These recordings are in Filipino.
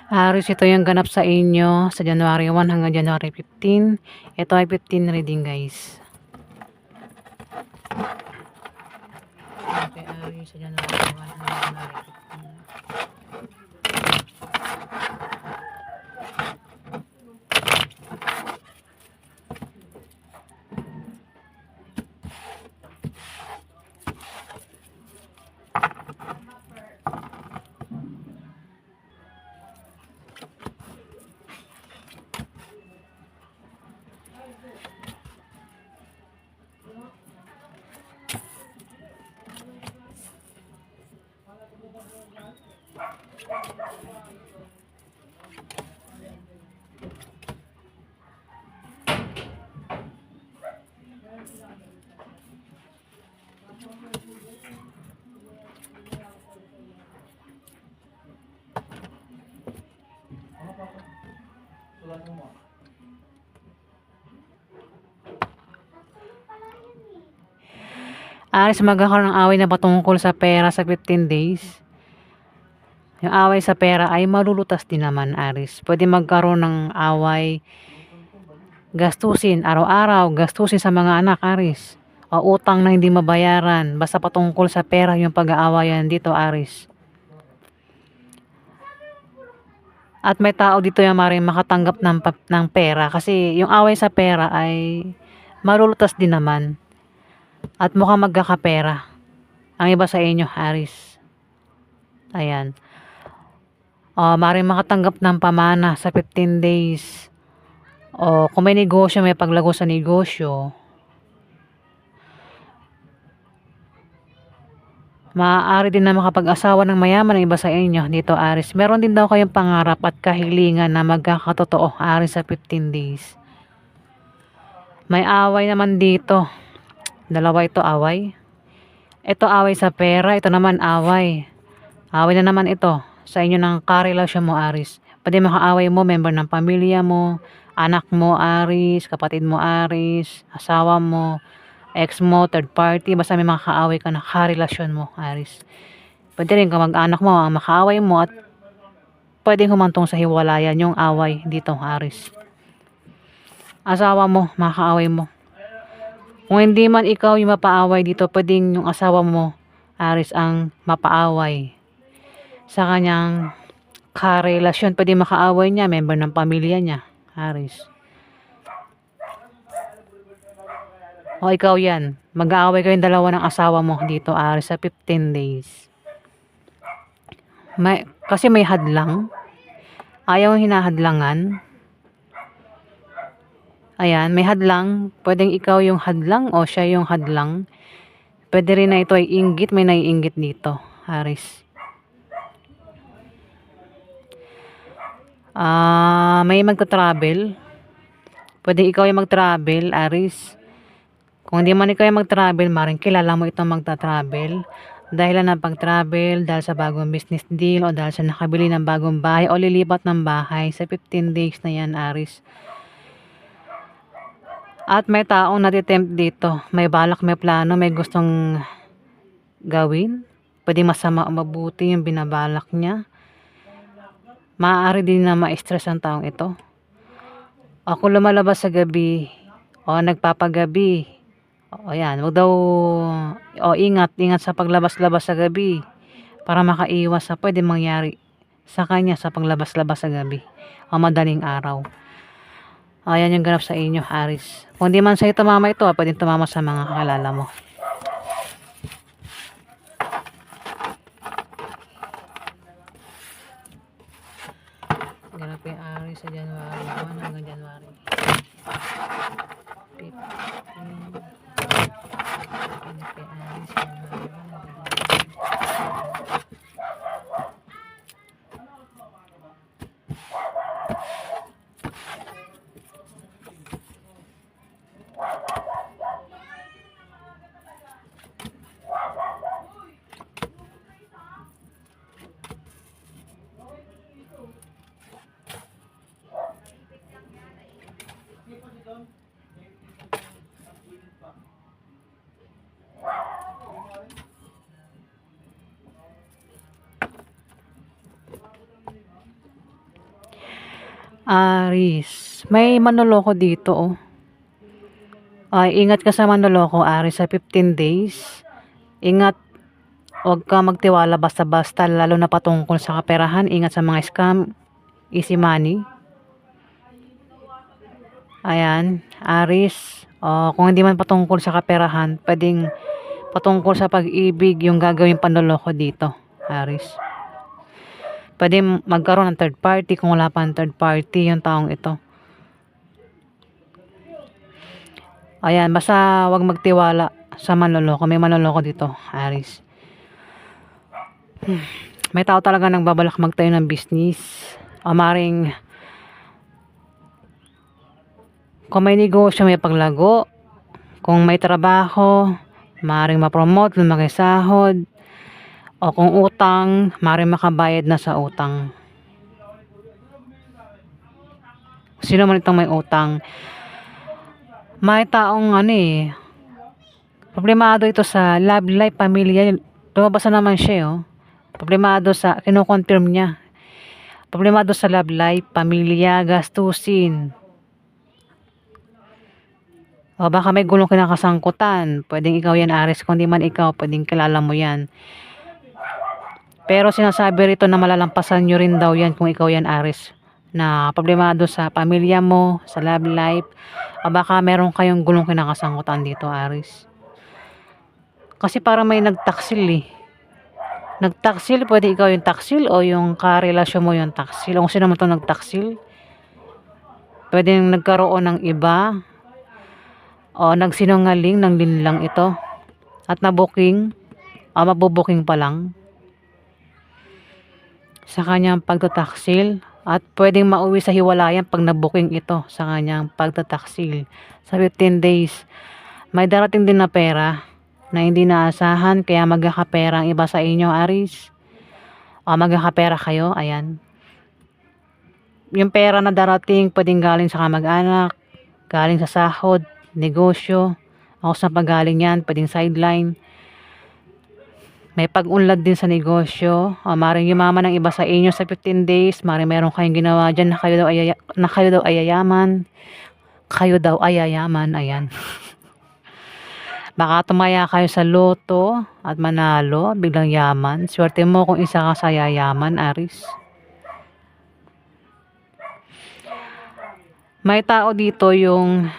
Aris, ito yung ganap sa inyo sa January 1 hanggang January 15. Ito ay 15 reading, guys. Okay, Aris, sa January 1 hanggang January 15. Aris, magkakaroon ng away na patungkol sa pera sa 15 days. Yung away sa pera ay malulutas din naman, Aris. Pwede magkaroon ng away, gastusin, araw-araw, gastusin sa mga anak, Aris. O utang na hindi mabayaran. Basta patungkol sa pera yung pag-aawayan dito, Aris. At may tao dito yung maaaring makatanggap ng pera. Kasi yung away sa pera ay malulutas din naman. At mukhang magkakapera ang iba sa inyo, Aris. Ayan. Maaaring makatanggap ng pamana sa 15 days. O kung may negosyo, may paglago sa negosyo. Maaari din na makapag-asawa ng mayaman ng iba sa inyo dito, Aris. Meron din daw kayong pangarap at kahilingan na magkakatotoo, Aris, sa 15 days. May away naman dito. Dalawa ito away. Ito away sa pera, ito naman away. Away na naman ito sa inyo ng karelasyon mo, Aris. Pwede makaaway mo, member ng pamilya mo, anak mo, Aris, kapatid mo, Aris, asawa mo, ex mo, third party, basta may makaaway ka na karelasyon mo, Aris. Pwede rin kamag-anak mo ang makaaway mo at pwedeng humantong sa hiwalayan yung away dito, Aris. Asawa mo, makaaway mo. Kung hindi man ikaw yung mapaaway dito, pwedeng yung asawa mo, Aris, ang mapaaway sa kanyang karelasyon. Pwede makaaway niya, member ng pamilya niya, Aris. O ikaw yan, mag-aaway kayong dalawa ng asawa mo dito, Aris, sa 15 days. Kasi may hadlang. Ayaw hinahadlangan. Ayan, may hadlang. Pwedeng ikaw yung hadlang o siya yung hadlang. Pwede rin na ito ay inggit. May naiinggit dito, Aris. May magta-travel. Pwede ikaw yung mag-travel, Aris. Kung hindi man ikaw yung mag-travel, maring kilala mo itong magta-travel. Dahil ng pag-travel, dahil sa bagong business deal, o dahil sa nakabili ng bagong bahay, o lilipat ng bahay sa 15 days na yan, Aris. At may taong natitempt dito. May balak, may plano, may gustong gawin. Pwede masama o mabuti yung binabalak niya. Maaari din na ma-stress ang taong ito. O kung lumalabas sa gabi, o nagpapagabi, o yan, wag daw, ingat sa paglabas-labas sa gabi para makaiwas sa pwede mangyari sa kanya sa paglabas-labas sa gabi o madaling araw. Ayan yung ganap sa inyo, Aris. Kung di man sa'yo tumama ito, pwede tumama sa mga kakilala mo. Ganap yung Aris sa January 1 hanggang January 15. Aris, may manloloko dito, oh. Ay, ingat ka sa manloloko, Aris, sa 15 days. Ingat, huwag ka magtiwala basta-basta, lalo na patungkol sa kaperahan. Ingat sa mga scam, easy money. Ayan, Aris. Kung hindi man patungkol sa kaperahan, pwedeng patungkol sa pag-ibig yung gagawin panloloko dito, Aris. Pwede magkaroon ng third party kung wala pa ng third party yung taong ito. Ayan, basta wag magtiwala sa manloloko. May manloloko dito, Aris. May tao talaga nang babalak magtayo ng business. O maring kung may negosyo, may paglago. Kung may trabaho, maring ma-promote, lumaki sahod. O kung utang, maring makabayad na sa utang. Sino man itong may utang. May taong problemado ito sa love life, pamilya. Lumabas na naman siya, oh. Problemado sa, kino-confirm niya. Problemado sa love life, pamilya, gastusin. O baka may gulong kinakasangkutan. Pwedeng ikaw yan, Aris. Kung di man ikaw, pwedeng kilala mo yan. Pero sinasabi rito na malalampasan nyo rin daw yan kung ikaw yan, Aris. Na problemado sa pamilya mo, sa love life. O baka meron kayong gulong kinakasangkutan dito, Aris. Kasi para may nagtaksil, eh. Nagtaksil, pwede ikaw yung taksil o yung karelasyon mo yung taksil. O kung sino mo itong nagtaksil. Pwedeng nagkaroon ng iba. O nagsinungaling ng linlang ito. At nabuking. O mabubuking pa lang. Sa kanyang pagtataksil. At pwedeng mauwi sa hiwalayan pag nabuking ito sa kanyang pagtataksil. Sa 15 days. May darating din na pera na hindi naasahan, kaya magkakapera ang iba sa inyo, Aris. O magkakapera kayo, ayan. Yung pera na darating, pwedeng galing sa kamag-anak, galing sa sahod, negosyo, o sa pagaling yan, pwedeng sideline. May pag-unlad din sa negosyo, o maring yumaman ang iba sa inyo sa 15 days, maring meron kayong ginawa dyan na kayo daw ayayaman. Kayo daw ayayaman, ayan. Baka tumaya kayo sa loto at manalo, biglang yaman. Swerte mo kung isa ka sa yayaman, Aris. May tao dito yung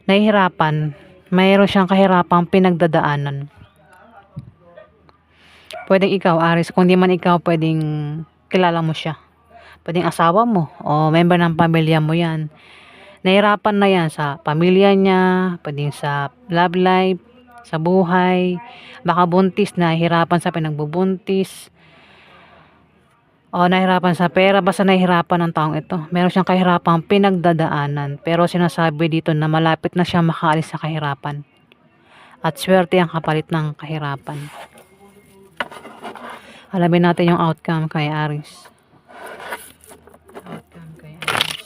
nahihirapan. Mayroon siyang kahirapang pinagdadaanan. Pwedeng ikaw, Aris. Kung di man ikaw, pwedeng kilala mo siya. Pwedeng asawa mo o member ng pamilya mo yan. Nahirapan na yan sa pamilya niya, pwedeng sa love life, sa buhay, baka buntis, nahihirapan sa pinagbubuntis, o nahihirapan sa pera, basta nahihirapan ng taong ito. Meron siyang kahirapang pinagdadaanan, pero sinasabi dito na malapit na siya makaalis sa kahirapan. At swerte ang kapalit ng kahirapan. Alamin natin yung outcome kay Aris. Outcome kay Aris.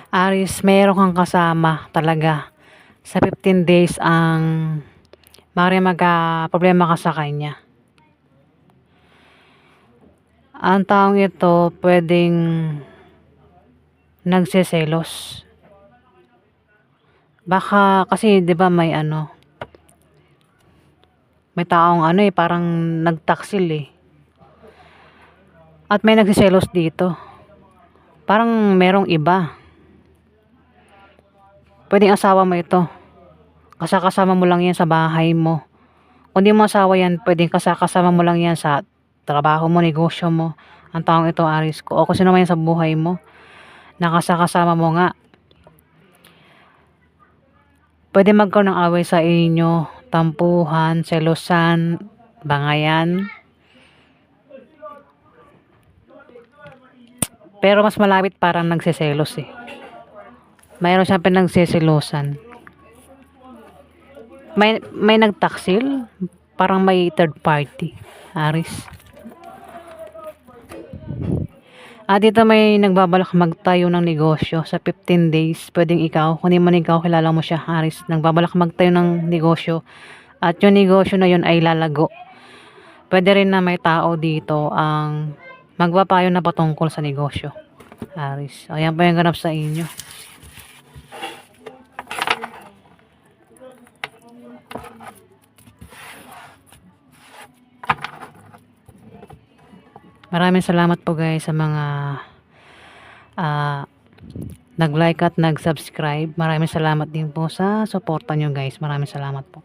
Aris, meron kang kasama talaga. Sa 15 days ang maaaring magka-problema ka sa kanya. Ang taong ito pwedeng nagseselos. Baka kasi 'di ba may May taong ano eh, parang nagtaksil eh. At may nagsiselos dito. Parang merong iba. Pwedeng asawa mo ito. Kasama mo lang yan sa bahay mo. Kung di mo asawa yan, pwedeng kasama mo lang yan sa trabaho mo, negosyo mo. Ang taong ito, Aris ko. O kung sino man yan sa buhay mo. Nakasakasama mo nga. Pwede magkaroon ng away sa inyo. Tampuhan, selosan, bangayan. Pero mas malapit parang nagsiselos eh. Mayroon siyang pinagsiselosan. May nagtaksil. Parang may third party. Aris. Dito may nagbabalak magtayo ng negosyo sa 15 days. Pwedeng ikaw, kung di man ikaw, kilala mo siya, Aris. Nagbabalak magtayo ng negosyo. At yung negosyo na yun ay lalago. Pwede rin na may tao dito ang magpapayo na patungkol sa negosyo. Aris. Ayan po yung ganap sa inyo. Maraming salamat po guys sa mga nag-like at nag-subscribe. Maraming salamat din po sa suporta nyo guys. Maraming salamat po.